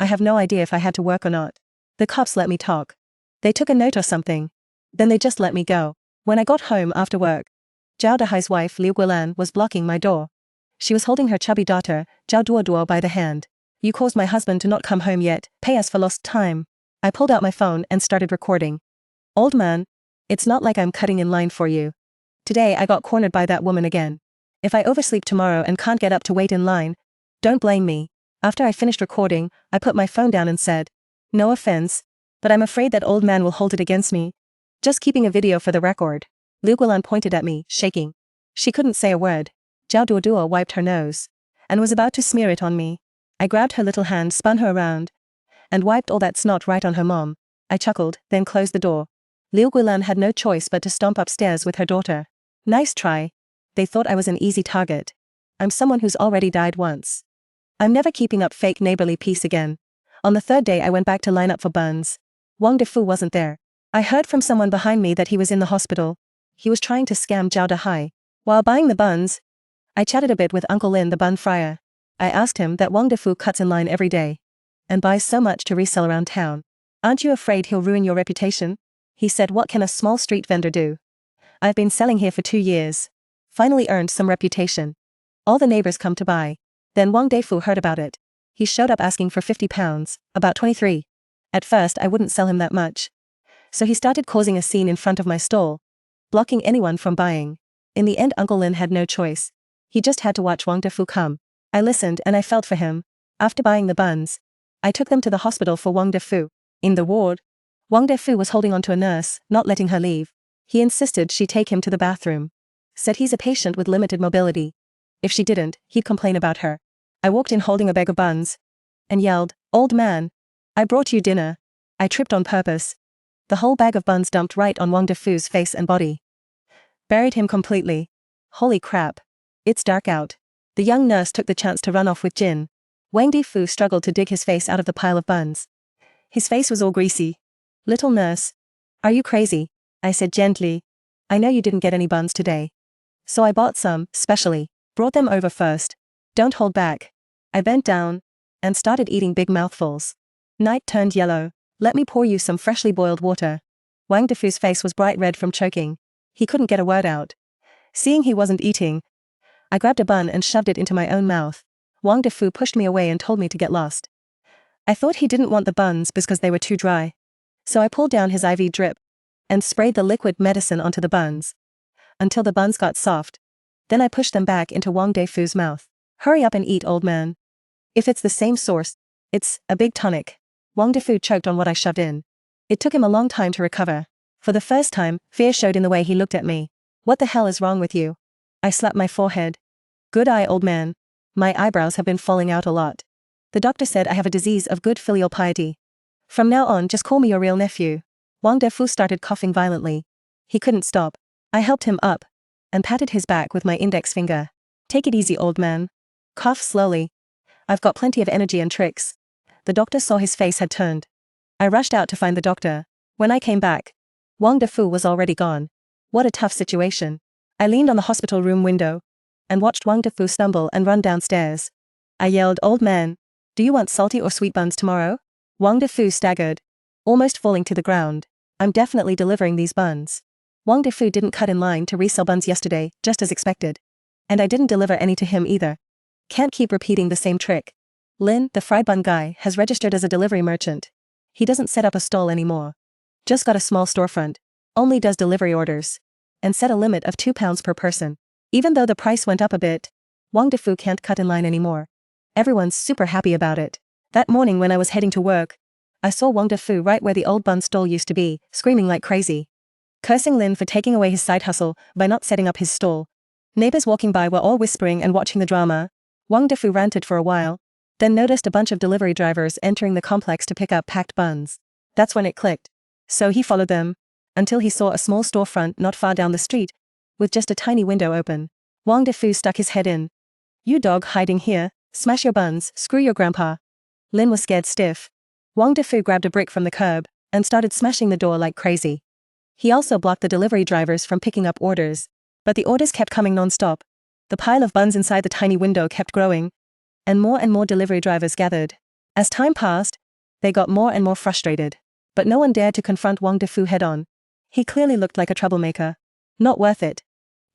have no idea if I had to work or not. The cops let me talk. They took a note or something. Then they just let me go. When I got home after work, Zhao Dahai's wife Liu Guilan was blocking my door. She was holding her chubby daughter, Zhao Duoduo, by the hand. You caused my husband to not come home yet, pay us for lost time. I pulled out my phone and started recording. Old man, it's not like I'm cutting in line for you. Today I got cornered by that woman again. If I oversleep tomorrow and can't get up to wait in line, don't blame me. After I finished recording, I put my phone down and said, no offense, but I'm afraid that old man will hold it against me. Just keeping a video for the record. Liu Guilan pointed at me, shaking. She couldn't say a word. Zhao Duoduo wiped her nose and was about to smear it on me. I grabbed her little hand, spun her around, and wiped all that snot right on her mom. I chuckled, then closed the door. Liu Guilan had no choice but to stomp upstairs with her daughter. Nice try. They thought I was an easy target. I'm someone who's already died once. I'm never keeping up fake neighborly peace again. On the third day I went back to line up for buns. Wang Defu wasn't there. I heard from someone behind me that he was in the hospital. He was trying to scam Zhao Dahai. While buying the buns, I chatted a bit with Uncle Lin, the bun fryer. I asked him that Wang Defu cuts in line every day and buys so much to resell around town. Aren't you afraid he'll ruin your reputation? He said, what can a small street vendor do? I've been selling here for 2 years. Finally earned some reputation. All the neighbors come to buy. Then Wang Defu heard about it. He showed up asking for £50, about 23. At first I wouldn't sell him that much. So he started causing a scene in front of my stall, blocking anyone from buying. In the end Uncle Lin had no choice. He just had to watch Wang Defu come. I listened and I felt for him. After buying the buns, I took them to the hospital for Wang Defu. In the ward, Wang Defu was holding onto a nurse, not letting her leave. He insisted she take him to the bathroom. Said he's a patient with limited mobility. If she didn't, he'd complain about her. I walked in holding a bag of buns and yelled, old man, I brought you dinner. I tripped on purpose. The whole bag of buns dumped right on Wang Defu's face and body. Buried him completely. Holy crap. It's dark out. The young nurse took the chance to run off with Jin. Wang Defu struggled to dig his face out of the pile of buns. His face was all greasy. Little nurse. Are you crazy? I said gently. I know you didn't get any buns today. So I bought some, specially. Brought them over first. Don't hold back. I bent down and started eating big mouthfuls. Night turned yellow. Let me pour you some freshly boiled water. Wang Defu's face was bright red from choking. He couldn't get a word out. Seeing he wasn't eating, I grabbed a bun and shoved it into my own mouth. Wang Defu pushed me away and told me to get lost. I thought he didn't want the buns because they were too dry. So I pulled down his IV drip and sprayed the liquid medicine onto the buns until the buns got soft. Then I pushed them back into Wang Defu's mouth. Hurry up and eat, old man. If it's the same source, it's a big tonic. Wang Defu choked on what I shoved in. It took him a long time to recover. For the first time, fear showed in the way he looked at me. What the hell is wrong with you? I slapped my forehead. Good eye, old man. My eyebrows have been falling out a lot. The doctor said I have a disease of good filial piety. From now on, just call me your real nephew. Wang Defu started coughing violently. He couldn't stop. I helped him up and patted his back with my index finger. Take it easy, old man. Cough slowly. I've got plenty of energy and tricks. The doctor saw his face had turned. I rushed out to find the doctor. When I came back, Wang Defu was already gone. What a tough situation. I leaned on the hospital room window and watched Wang Defu stumble and run downstairs. I yelled, old man, do you want salty or sweet buns tomorrow? Wang Defu staggered, almost falling to the ground. I'm definitely delivering these buns. Wang Defu didn't cut in line to resell buns yesterday, just as expected. And I didn't deliver any to him either. Can't keep repeating the same trick. Lin, the fried bun guy, has registered as a delivery merchant. He doesn't set up a stall anymore. Just got a small storefront. Only does delivery orders. And set a limit of £2 per person. Even though the price went up a bit, Wang Defu can't cut in line anymore. Everyone's super happy about it. That morning when I was heading to work, I saw Wang Defu right where the old bun stall used to be, screaming like crazy. Cursing Lin for taking away his side hustle by not setting up his stall. Neighbors walking by were all whispering and watching the drama. Wang Defu ranted for a while, then noticed a bunch of delivery drivers entering the complex to pick up packed buns. That's when it clicked. So he followed them, until he saw a small storefront not far down the street, with just a tiny window open. Wang Defu stuck his head in. You dog hiding here, smash your buns, screw your grandpa. Lin was scared stiff. Wang Defu grabbed a brick from the curb and started smashing the door like crazy. He also blocked the delivery drivers from picking up orders, but the orders kept coming non-stop. The pile of buns inside the tiny window kept growing, and more delivery drivers gathered. As time passed, they got more and more frustrated. But no one dared to confront Wang Defu head-on. He clearly looked like a troublemaker. Not worth it.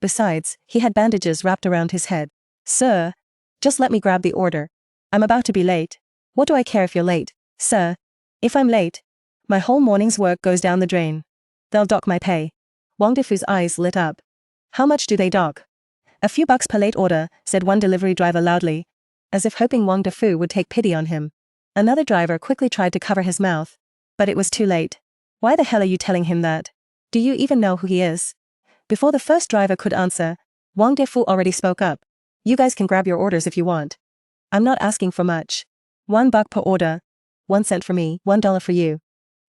Besides, he had bandages wrapped around his head. Sir, just let me grab the order. I'm about to be late. What do I care if you're late, sir? If I'm late, my whole morning's work goes down the drain. They'll dock my pay. Wang Defu's eyes lit up. How much do they dock? A few bucks per late order, said one delivery driver loudly, as if hoping Wang Defu would take pity on him. Another driver quickly tried to cover his mouth, but it was too late. Why the hell are you telling him that? Do you even know who he is? Before the first driver could answer, Wang Defu already spoke up. You guys can grab your orders if you want. I'm not asking for much. $1 per order. 1 cent for me, $1 for you.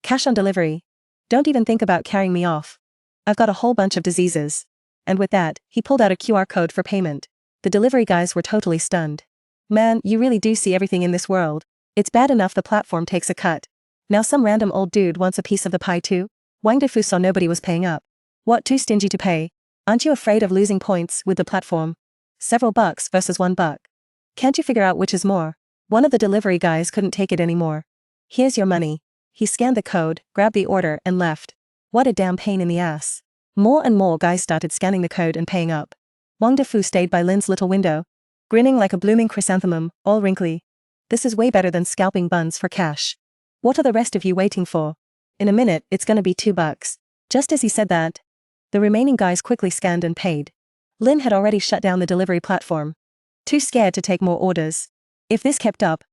Cash on delivery. Don't even think about carrying me off. I've got a whole bunch of diseases. And with that, he pulled out a QR code for payment. The delivery guys were totally stunned. Man, you really do see everything in this world. It's bad enough the platform takes a cut. Now some random old dude wants a piece of the pie too? Wang Defu saw nobody was paying up. What, too stingy to pay? Aren't you afraid of losing points with the platform? Several bucks versus $1. Can't you figure out which is more? One of the delivery guys couldn't take it anymore. Here's your money. He scanned the code, grabbed the order, and left. What a damn pain in the ass. More and more guys started scanning the code and paying up. Wang Defu stayed by Lin's little window, grinning like a blooming chrysanthemum, all wrinkly. This is way better than scalping buns for cash. What are the rest of you waiting for? In a minute, it's gonna be $2. Just as he said that, the remaining guys quickly scanned and paid. Lin had already shut down the delivery platform. Too scared to take more orders. If this kept up,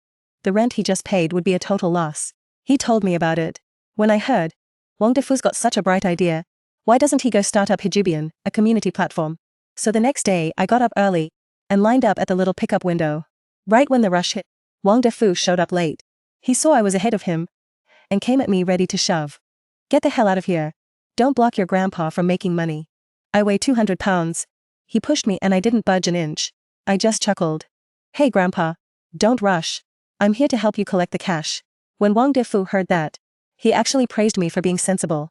the rent he just paid would be a total loss. He told me about it. When I heard, Wang Defu's got such a bright idea. Why doesn't he go start up Hijubian, a community platform? So the next day, I got up early and lined up at the little pickup window. Right when the rush hit, Wang Defu showed up late. He saw I was ahead of him and came at me ready to shove. Get the hell out of here. Don't block your grandpa from making money. I weigh 200 pounds. He pushed me and I didn't budge an inch. I just chuckled. Hey grandpa. Don't rush. I'm here to help you collect the cash. When Wang Defu heard that, he actually praised me for being sensible.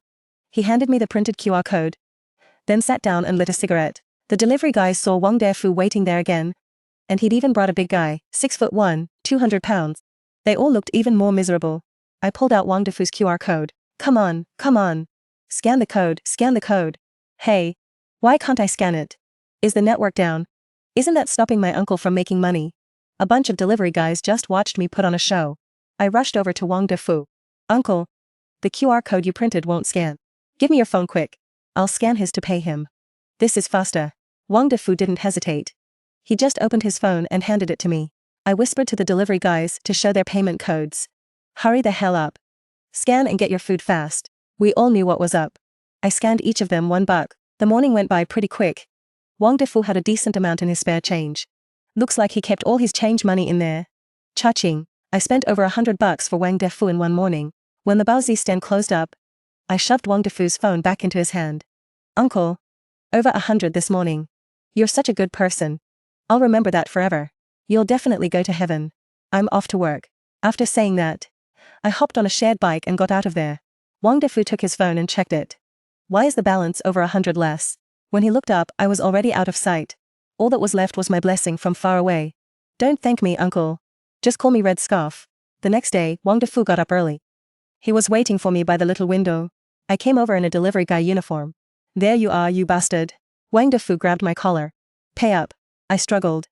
He handed me the printed QR code, then sat down and lit a cigarette. The delivery guys saw Wang Defu waiting there again, and he'd even brought a big guy, 6'1", 200 pounds. They all looked even more miserable. I pulled out Wang Defu's QR code. Come on, come on. Scan the code, scan the code. Hey, why can't I scan it? Is the network down? Isn't that stopping my uncle from making money? A bunch of delivery guys just watched me put on a show. I rushed over to Wang Defu. Uncle, the QR code you printed won't scan. Give me your phone quick. I'll scan his to pay him. This is faster. Wang Defu didn't hesitate. He just opened his phone and handed it to me. I whispered to the delivery guys to show their payment codes. Hurry the hell up. Scan and get your food fast. We all knew what was up. I scanned each of them $1. The morning went by pretty quick. Wang Defu had a decent amount in his spare change. Looks like he kept all his change money in there. Cha-ching. I spent over $100 for Wang Defu in one morning. When the Baozi stand closed up, I shoved Wang Defu's phone back into his hand. Uncle. Over 100 this morning. You're such a good person. I'll remember that forever. You'll definitely go to heaven. I'm off to work. After saying that, I hopped on a shared bike and got out of there. Wang Defu took his phone and checked it. Why is the balance over 100 less? When he looked up, I was already out of sight. All that was left was my blessing from far away. Don't thank me, uncle. Just call me Red Scarf. The next day, Wang Defu got up early. He was waiting for me by the little window. I came over in a delivery guy uniform. There you are, you bastard. Wang Defu grabbed my collar. Pay up. I struggled.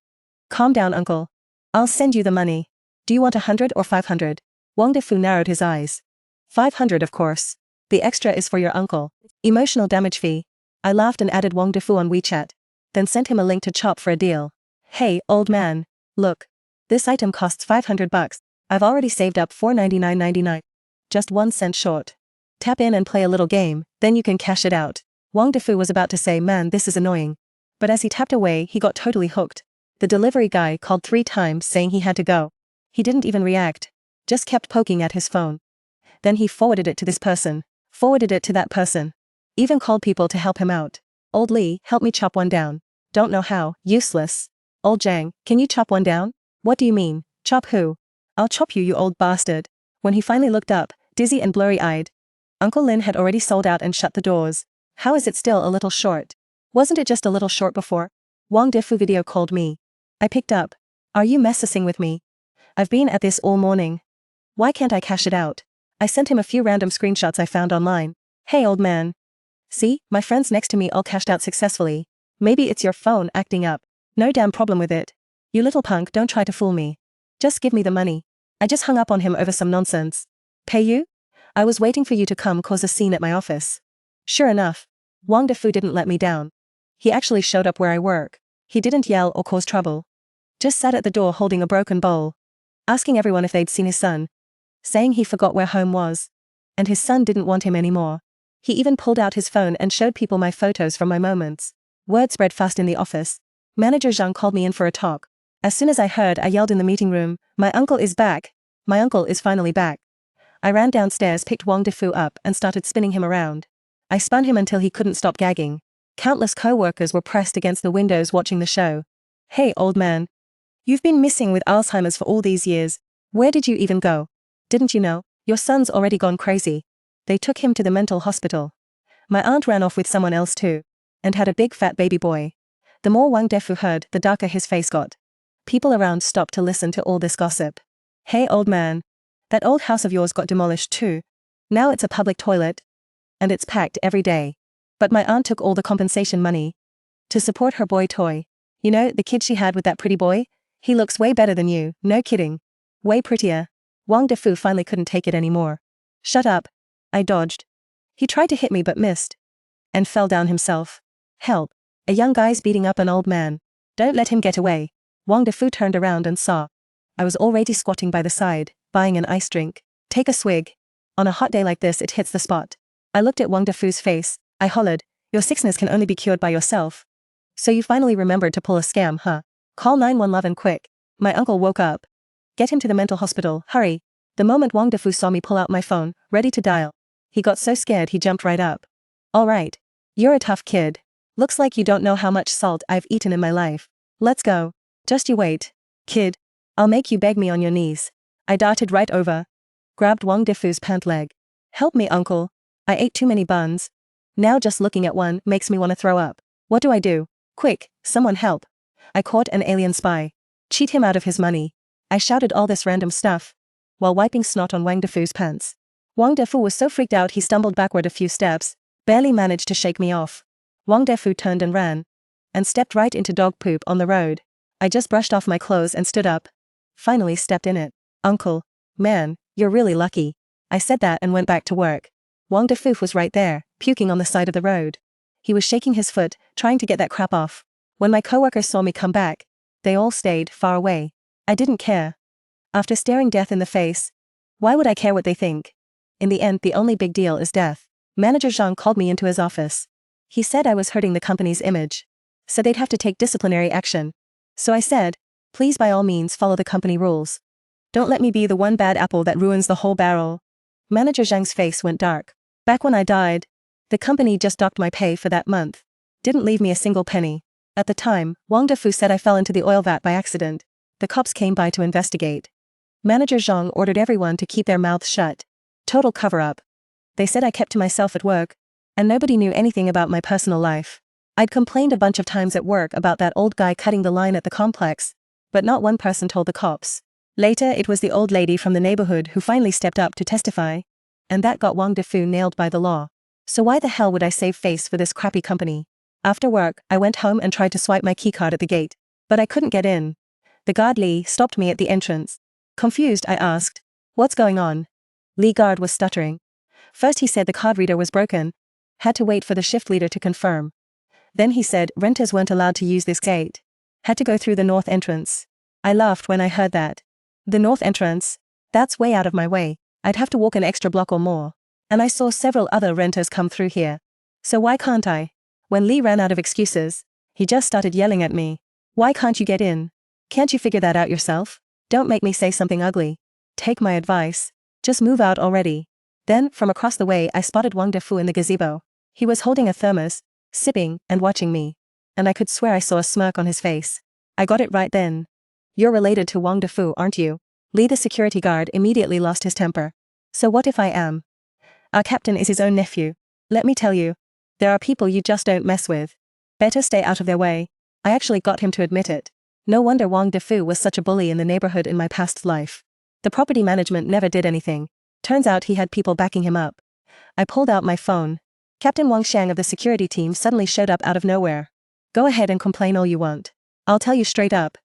Calm down, uncle. I'll send you the money. Do you want 100 or 500? Wang Defu narrowed his eyes. 500 of course. The extra is for your uncle. Emotional damage fee. I laughed and added Wang Defu on WeChat. Then sent him a link to Chop for a deal. Hey, old man. Look. This item costs $500. I've already saved up $499.99. Just 1 cent short. Tap in and play a little game, then you can cash it out. Wang Defu was about to say, man, this is annoying. But as he tapped away, he got totally hooked. The delivery guy called 3 times saying he had to go. He didn't even react. Just kept poking at his phone. Then he forwarded it to this person. Forwarded it to that person. Even called people to help him out. Old Lee, help me chop one down. Don't know how, useless. Old Jang, can you chop one down? What do you mean? Chop who? I'll chop you, you old bastard. When he finally looked up, dizzy and blurry-eyed, Uncle Lin had already sold out and shut the doors. How is it still a little short? Wasn't it just a little short before? Wang Defu video called me. I picked up. Are you messing with me? I've been at this all morning. Why can't I cash it out? I sent him a few random screenshots I found online. Hey old man. See, my friends next to me all cashed out successfully. Maybe it's your phone acting up. No damn problem with it. You little punk, don't try to fool me. Just give me the money. I just hung up on him over some nonsense. Pay you? I was waiting for you to come cause a scene at my office. Sure enough, Wang Defu didn't let me down. He actually showed up where I work. He didn't yell or cause trouble. Just sat at the door holding a broken bowl, asking everyone if they'd seen his son, saying he forgot where home was, and his son didn't want him anymore. He even pulled out his phone and showed people my photos from my moments. Word spread fast in the office. Manager Zhang called me in for a talk. As soon as I heard, I yelled in the meeting room, "My uncle is back! My uncle is finally back!" I ran downstairs, picked Wang Defu up and started spinning him around. I spun him until he couldn't stop gagging. Countless co-workers were pressed against the windows watching the show. Hey old man. You've been missing with Alzheimer's for all these years. Where did you even go? Didn't you know? Your son's already gone crazy. They took him to the mental hospital. My aunt ran off with someone else too. And had a big fat baby boy. The more Wang Defu heard, the darker his face got. People around stopped to listen to all this gossip. Hey old man. That old house of yours got demolished too. Now it's a public toilet. And it's packed every day. But my aunt took all the compensation money to support her boy toy. You know, the kid she had with that pretty boy? He looks way better than you, no kidding. Way prettier. Wang Defu finally couldn't take it anymore. Shut up. I dodged. He tried to hit me but missed. And fell down himself. Help. A young guy's beating up an old man. Don't let him get away. Wang Defu turned around and saw. I was already squatting by the side, buying an ice drink. Take a swig. On a hot day like this it hits the spot. I looked at Wang Defu's face. I hollered, your sickness can only be cured by yourself. So you finally remembered to pull a scam, huh? Call 911 quick. My uncle woke up. Get him to the mental hospital, hurry. The moment Wang Defu saw me pull out my phone, ready to dial, he got so scared he jumped right up. Alright. You're a tough kid. Looks like you don't know how much salt I've eaten in my life. Let's go. Just you wait. Kid. I'll make you beg me on your knees. I darted right over. Grabbed Wang Defu's pant leg. Help me uncle. I ate too many buns. Now just looking at one makes me want to throw up. What do I do? Quick, someone help. I caught an alien spy. Cheat him out of his money. I shouted all this random stuff while wiping snot on Wang Defu's pants. Wang Defu was so freaked out he stumbled backward a few steps, barely managed to shake me off. Wang Defu turned and ran, and stepped right into dog poop on the road. I just brushed off my clothes and stood up. Finally stepped in it. Uncle. Man, you're really lucky. I said that and went back to work. Wang Defu was right there, puking on the side of the road. He was shaking his foot, trying to get that crap off. When my coworkers saw me come back, they all stayed far away. I didn't care. After staring death in the face, why would I care what they think? In the end, the only big deal is death. Manager Zhang called me into his office. He said I was hurting the company's image. So they'd have to take disciplinary action. So I said, please by all means follow the company rules. Don't let me be the one bad apple that ruins the whole barrel. Manager Zhang's face went dark. Back when I died, the company just docked my pay for that month. Didn't leave me a single penny. At the time, Wang Defu said I fell into the oil vat by accident. The cops came by to investigate. Manager Zhang ordered everyone to keep their mouths shut. Total cover-up. They said I kept to myself at work, and nobody knew anything about my personal life. I'd complained a bunch of times at work about that old guy cutting the line at the complex, but not one person told the cops. Later it was the old lady from the neighborhood who finally stepped up to testify, and that got Wang Defu nailed by the law. So why the hell would I save face for this crappy company? After work, I went home and tried to swipe my keycard at the gate, but I couldn't get in. The guard Lee stopped me at the entrance. Confused, I asked, what's going on? Lee guard was stuttering. First he said the card reader was broken. Had to wait for the shift leader to confirm. Then he said renters weren't allowed to use this gate. Had to go through the north entrance. I laughed when I heard that. The north entrance? That's way out of my way. I'd have to walk an extra block or more. And I saw several other renters come through here. So why can't I? When Lee ran out of excuses, he just started yelling at me. Why can't you get in? Can't you figure that out yourself? Don't make me say something ugly. Take my advice. Just move out already. Then, from across the way I spotted Wang Defu in the gazebo. He was holding a thermos, sipping, and watching me. And I could swear I saw a smirk on his face. I got it right then. You're related to Wang Defu, aren't you? Lee the security guard immediately lost his temper. So what if I am? Our captain is his own nephew. Let me tell you. There are people you just don't mess with. Better stay out of their way. I actually got him to admit it. No wonder Wang Defu was such a bully in the neighborhood in my past life. The property management never did anything. Turns out he had people backing him up. I pulled out my phone. Captain Wang Shang of the security team suddenly showed up out of nowhere. Go ahead and complain all you want. I'll tell you straight up.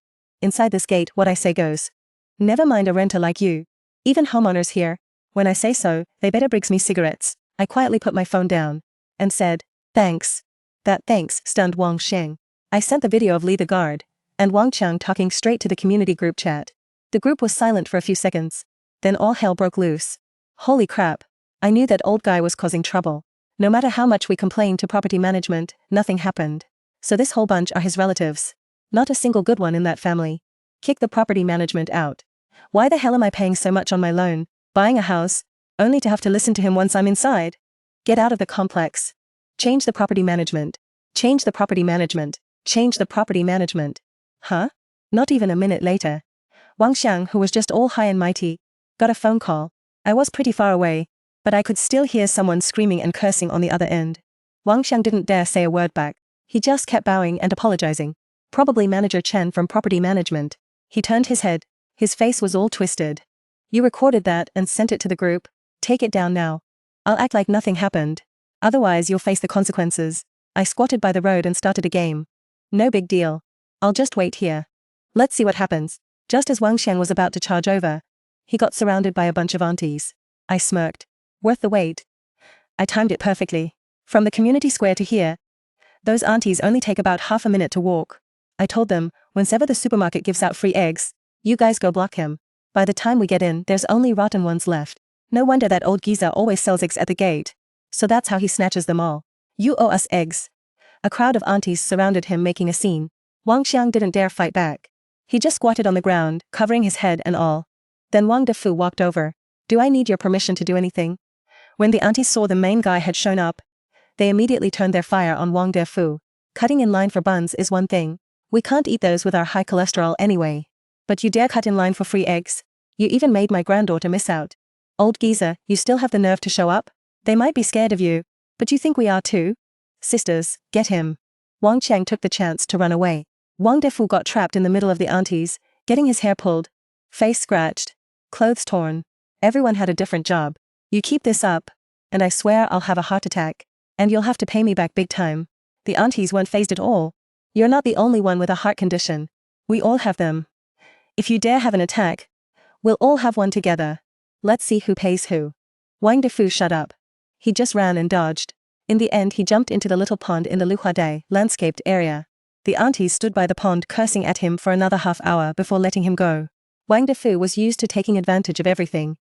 Inside this gate, what I say goes. Never mind a renter like you. Even homeowners here. When I say so, they better brings me cigarettes. I quietly put my phone down. And said, thanks. That thanks stunned Wang Shang. I sent the video of Lee the guard. And Wang Chang talking straight to the community group chat. The group was silent for a few seconds. Then all hell broke loose. Holy crap. I knew that old guy was causing trouble. No matter how much we complained to property management, nothing happened. So this whole bunch are his relatives. Not a single good one in that family. Kick the property management out. Why the hell am I paying so much on my loan, buying a house, only to have to listen to him once I'm inside? Get out of the complex. Change the property management. Change the property management. Change the property management. Huh? Not even a minute later. Wang Xiang, who was just all high and mighty, got a phone call. I was pretty far away, but I could still hear someone screaming and cursing on the other end. Wang Xiang didn't dare say a word back. He just kept bowing and apologizing. Probably Manager Chen from property management. He turned his head. His face was all twisted. You recorded that and sent it to the group. Take it down now. I'll act like nothing happened. Otherwise you'll face the consequences. I squatted by the road and started a game. No big deal. I'll just wait here. Let's see what happens. Just as Wang Xiang was about to charge over, he got surrounded by a bunch of aunties. I smirked. Worth the wait. I timed it perfectly. From the community square to here, those aunties only take about half a minute to walk. I told them, whenever the supermarket gives out free eggs, you guys go block him. By the time we get in, there's only rotten ones left. No wonder that old geezer always sells eggs at the gate. So that's how he snatches them all. You owe us eggs. A crowd of aunties surrounded him making a scene. Wang Xiang didn't dare fight back. He just squatted on the ground, covering his head and all. Then Wang Defu walked over. Do I need your permission to do anything? When the aunties saw the main guy had shown up, they immediately turned their fire on Wang Defu. Cutting in line for buns is one thing. We can't eat those with our high cholesterol anyway. But you dare cut in line for free eggs? You even made my granddaughter miss out. Old geezer, you still have the nerve to show up? They might be scared of you, but you think we are too? Sisters, get him. Wang Chang took the chance to run away. Wang Defu got trapped in the middle of the aunties, getting his hair pulled, face scratched, clothes torn. Everyone had a different job. You keep this up, and I swear I'll have a heart attack, and you'll have to pay me back big time. The aunties weren't fazed at all. You're not the only one with a heart condition. We all have them. If you dare have an attack, we'll all have one together. Let's see who pays who. Wang Defu shut up. He just ran and dodged. In the end he jumped into the little pond in the Luhuadai landscaped area. The aunties stood by the pond cursing at him for another half hour before letting him go. Wang Defu was used to taking advantage of everything.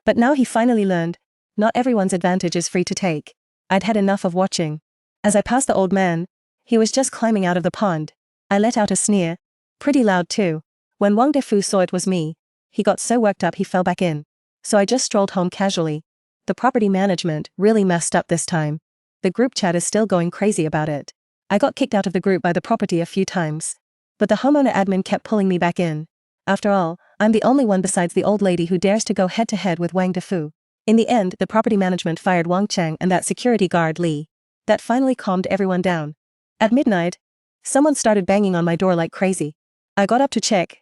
But now he finally learned, not everyone's advantage is free to take. I'd had enough of watching. As I passed the old man, he was just climbing out of the pond. I let out a sneer. Pretty loud too. When Wang Defu saw it was me, he got so worked up he fell back in. So I just strolled home casually. The property management really messed up this time. The group chat is still going crazy about it. I got kicked out of the group by the property a few times. But the homeowner admin kept pulling me back in. After all, I'm the only one besides the old lady who dares to go head-to-head with Wang Defu. In the end, the property management fired Wang Chang and that security guard Lee. That finally calmed everyone down. At midnight, someone started banging on my door like crazy. I got up to check,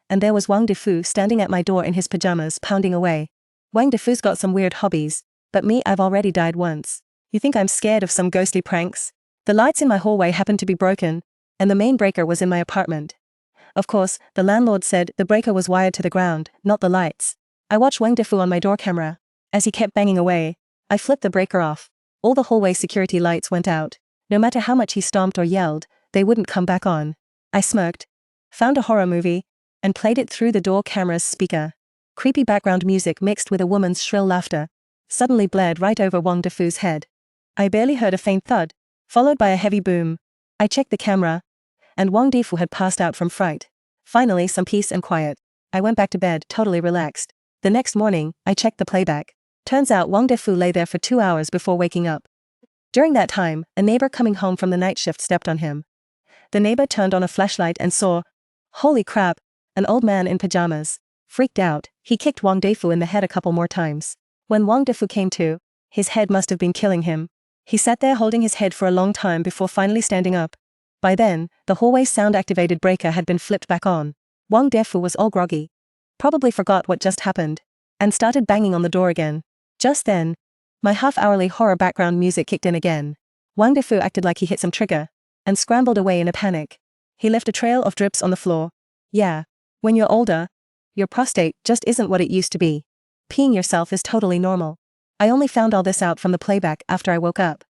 and there was Wang Defu standing at my door in his pajamas pounding away. Wang Defu's got some weird hobbies, but me, I've already died once. You think I'm scared of some ghostly pranks? The lights in my hallway happened to be broken, and the main breaker was in my apartment. Of course, the landlord said the breaker was wired to the ground, not the lights. I watched Wang Defu on my door camera. As he kept banging away, I flipped the breaker off. All the hallway security lights went out. No matter how much he stomped or yelled, they wouldn't come back on. I smirked, found a horror movie, and played it through the door camera's speaker. Creepy background music mixed with a woman's shrill laughter suddenly blared right over Wang Defu's head. I barely heard a faint thud, followed by a heavy boom. I checked the camera, and Wang Defu had passed out from fright. Finally, some peace and quiet. I went back to bed, totally relaxed. The next morning, I checked the playback. Turns out Wang Defu lay there for 2 hours before waking up. During that time, a neighbor coming home from the night shift stepped on him. The neighbor turned on a flashlight and saw, holy crap, an old man in pajamas. Freaked out, he kicked Wang Defu in the head a couple more times. When Wang Defu came to, his head must have been killing him. He sat there holding his head for a long time before finally standing up. By then, the hallway sound-activated breaker had been flipped back on. Wang Defu was all groggy. Probably forgot what just happened. And started banging on the door again. Just then, my half-hourly horror background music kicked in again. Wang Defu acted like he hit some trigger. And scrambled away in a panic. He left a trail of drips on the floor. Yeah. When you're older, your prostate just isn't what it used to be. Peeing yourself is totally normal. I only found all this out from the playback after I woke up.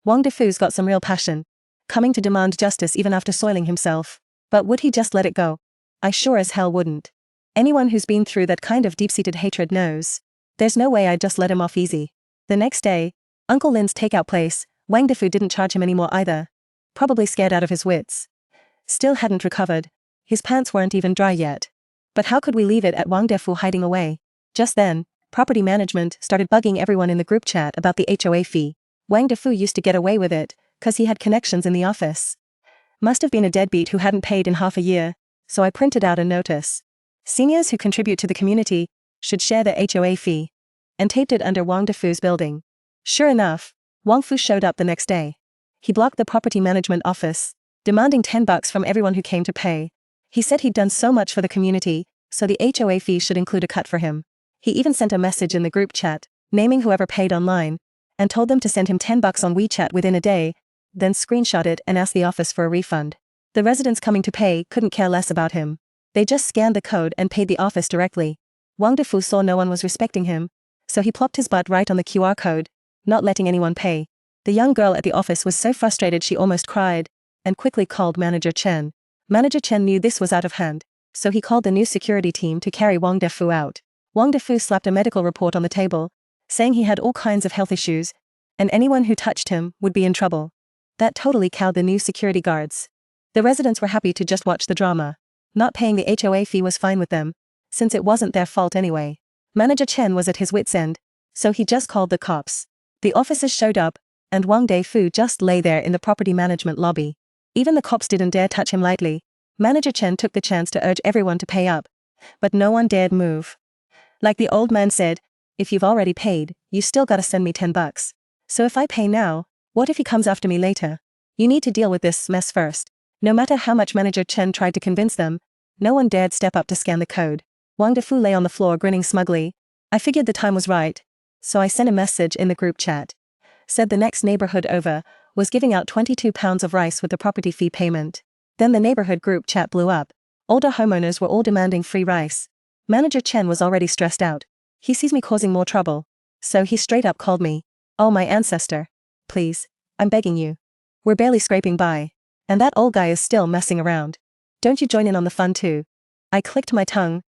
Wang Defu's got some real passion. Coming to demand justice even after soiling himself. But would he just let it go? I sure as hell wouldn't. Anyone who's been through that kind of deep-seated hatred knows. There's no way I'd just let him off easy. The next day, Uncle Lin's takeout place, Wang Defu didn't charge him anymore either. Probably scared out of his wits. Still hadn't recovered. His pants weren't even dry yet. But how could we leave it at Wang Defu hiding away? Just then, property management started bugging everyone in the group chat about the HOA fee. Wang Defu used to get away with it, cause he had connections in the office. Must have been a deadbeat who hadn't paid in half a year, so I printed out a notice. Seniors who contribute to the community should share the HOA fee. And taped it under Wang Defu's building. Sure enough, Wang Fu showed up the next day. He blocked the property management office, demanding $10 from everyone who came to pay. He said he'd done so much for the community, so the HOA fee should include a cut for him. He even sent a message in the group chat, naming whoever paid online, and told them to send him $10 on WeChat within a day, then screenshot it and asked the office for a refund. The residents coming to pay couldn't care less about him. They just scanned the code and paid the office directly. Wang Defu saw no one was respecting him, so he plopped his butt right on the QR code, not letting anyone pay. The young girl at the office was so frustrated she almost cried, and quickly called Manager Chen. Manager Chen knew this was out of hand, so he called the new security team to carry Wang Defu out. Wang Defu slapped a medical report on the table, saying he had all kinds of health issues, and anyone who touched him would be in trouble. That totally cowed the new security guards. The residents were happy to just watch the drama. Not paying the HOA fee was fine with them, since it wasn't their fault anyway. Manager Chen was at his wit's end, so he just called the cops. The officers showed up, and Wang Defu just lay there in the property management lobby. Even the cops didn't dare touch him lightly. Manager Chen took the chance to urge everyone to pay up, but no one dared move. Like the old man said, if you've already paid, you still gotta send me $10. So if I pay now, what if he comes after me later? You need to deal with this mess first. No matter how much Manager Chen tried to convince them, no one dared step up to scan the code. Wang Defu lay on the floor grinning smugly. I figured the time was right, so I sent a message in the group chat. Said the next neighborhood over was giving out 22 pounds of rice with the property fee payment. Then the neighborhood group chat blew up. Older homeowners were all demanding free rice. Manager Chen was already stressed out. He sees me causing more trouble, so he straight up called me. Oh, my ancestor. Please, I'm begging you. We're barely scraping by, and that old guy is still messing around. Don't you join in on the fun too? I clicked my tongue.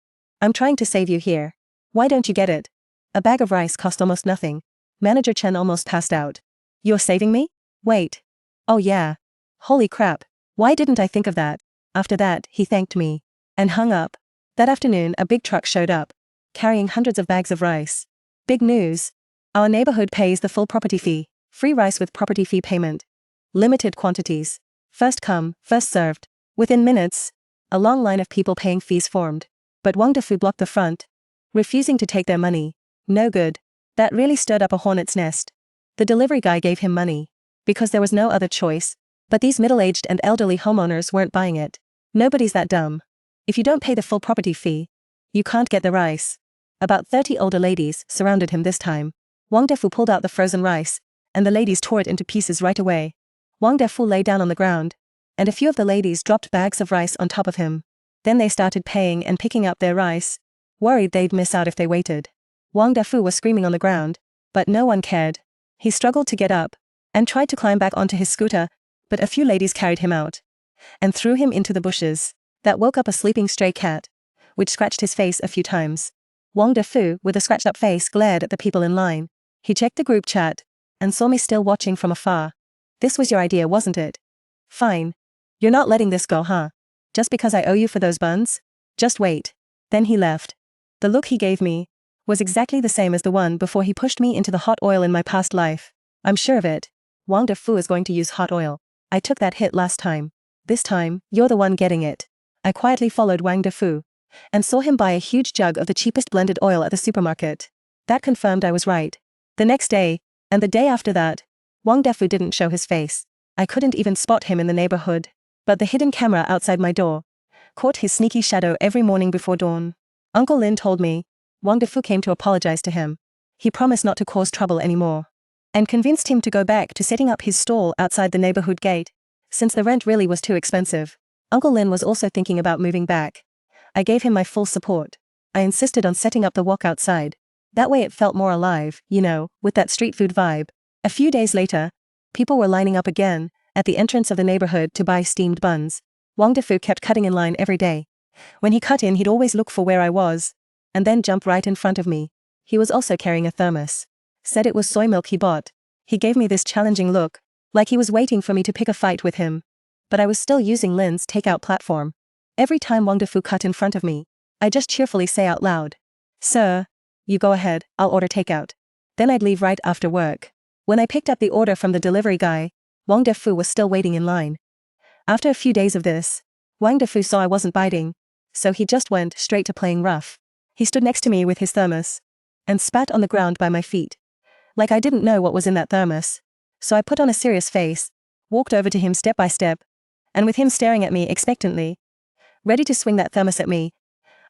I'm trying to save you here. Why don't you get it? A bag of rice cost almost nothing. Manager Chen almost passed out. You're saving me? Wait. Oh yeah. Holy crap. Why didn't I think of that? After that, he thanked me. And hung up. That afternoon, a big truck showed up, carrying hundreds of bags of rice. Big news. Our neighborhood pays the full property fee. Free rice with property fee payment. Limited quantities. First come, first served. Within minutes, a long line of people paying fees formed. But Wang Defu blocked the front, refusing to take their money. No good. That really stirred up a hornet's nest. The delivery guy gave him money, because there was no other choice, but these middle-aged and elderly homeowners weren't buying it. Nobody's that dumb. If you don't pay the full property fee, you can't get the rice. About 30 older ladies surrounded him this time. Wang Defu pulled out the frozen rice, and the ladies tore it into pieces right away. Wang Defu lay down on the ground, and a few of the ladies dropped bags of rice on top of him. Then they started paying and picking up their rice, worried they'd miss out if they waited. Wang Defu was screaming on the ground, but no one cared. He struggled to get up, and tried to climb back onto his scooter, but a few ladies carried him out, and threw him into the bushes. That woke up a sleeping stray cat, which scratched his face a few times. Wang Defu, with a scratched-up face, glared at the people in line. He checked the group chat, and saw me still watching from afar. This was your idea, wasn't it? Fine. You're not letting this go, huh? Just because I owe you for those buns? Just wait. Then he left. The look he gave me was exactly the same as the one before he pushed me into the hot oil in my past life. I'm sure of it. Wang Defu is going to use hot oil. I took that hit last time. This time, you're the one getting it. I quietly followed Wang Defu, and saw him buy a huge jug of the cheapest blended oil at the supermarket. That confirmed I was right. The next day, and the day after that, Wang Defu didn't show his face. I couldn't even spot him in the neighborhood. But the hidden camera outside my door caught his sneaky shadow every morning before dawn. Uncle Lin told me. Wang Defu came to apologize to him. He promised not to cause trouble anymore. And convinced him to go back to setting up his stall outside the neighborhood gate, since the rent really was too expensive. Uncle Lin was also thinking about moving back. I gave him my full support. I insisted on setting up the wok outside. That way it felt more alive, you know, with that street food vibe. A few days later, people were lining up again, at the entrance of the neighborhood to buy steamed buns. Wang Defu kept cutting in line every day. When he cut in, he'd always look for where I was, and then jump right in front of me. He was also carrying a thermos. Said it was soy milk he bought. He gave me this challenging look, like he was waiting for me to pick a fight with him. But I was still using Lin's takeout platform. Every time Wang Defu cut in front of me, I just cheerfully say out loud, "Sir, you go ahead, I'll order takeout." Then I'd leave right after work. When I picked up the order from the delivery guy, Wang Defu was still waiting in line. After a few days of this, Wang Defu saw I wasn't biting, so he just went straight to playing rough. He stood next to me with his thermos, and spat on the ground by my feet. Like I didn't know what was in that thermos. So I put on a serious face, walked over to him step by step, and with him staring at me expectantly, ready to swing that thermos at me,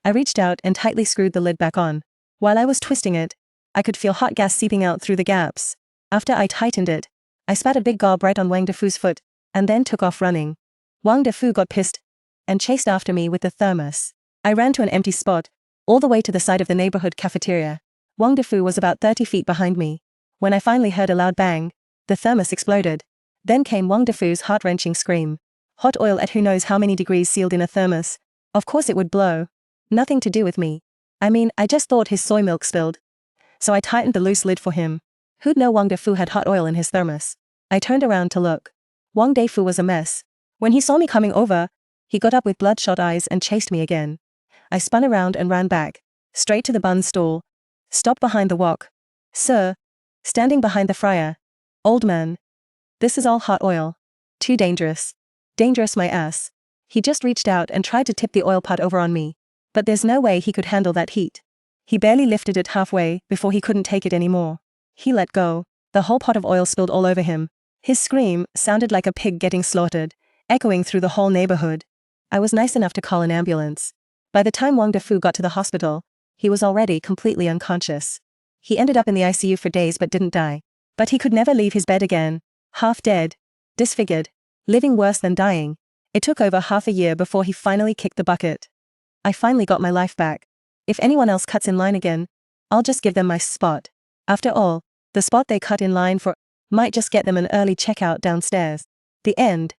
I reached out and tightly screwed the lid back on. While I was twisting it, I could feel hot gas seeping out through the gaps. After I tightened it, I spat a big gob right on Wang Defu's foot, and then took off running. Wang Defu got pissed, and chased after me with the thermos. I ran to an empty spot, all the way to the side of the neighborhood cafeteria. Wang Defu was about 30 feet behind me. When I finally heard a loud bang, the thermos exploded. Then came Wang Defu's heart-wrenching scream. Hot oil at who knows how many degrees sealed in a thermos. Of course it would blow. Nothing to do with me. I mean, I just thought his soy milk spilled. So I tightened the loose lid for him. Who'd know Wang Defu had hot oil in his thermos? I turned around to look. Wang Defu was a mess. When he saw me coming over, he got up with bloodshot eyes and chased me again. I spun around and ran back, straight to the bun stall. Stopped behind the wok. "Sir." Standing behind the fryer. "Old man. This is all hot oil. Too dangerous." Dangerous my ass. He just reached out and tried to tip the oil pot over on me. But there's no way he could handle that heat. He barely lifted it halfway before he couldn't take it anymore. He let go. The whole pot of oil spilled all over him. His scream sounded like a pig getting slaughtered, echoing through the whole neighborhood. I was nice enough to call an ambulance. By the time Wang Defu got to the hospital, he was already completely unconscious. He ended up in the ICU for days but didn't die. But he could never leave his bed again. Half dead. Disfigured. Living worse than dying. It took over half a year before he finally kicked the bucket. I finally got my life back. If anyone else cuts in line again, I'll just give them my spot. After all, the spot they cut in line for might just get them an early checkout downstairs. The end.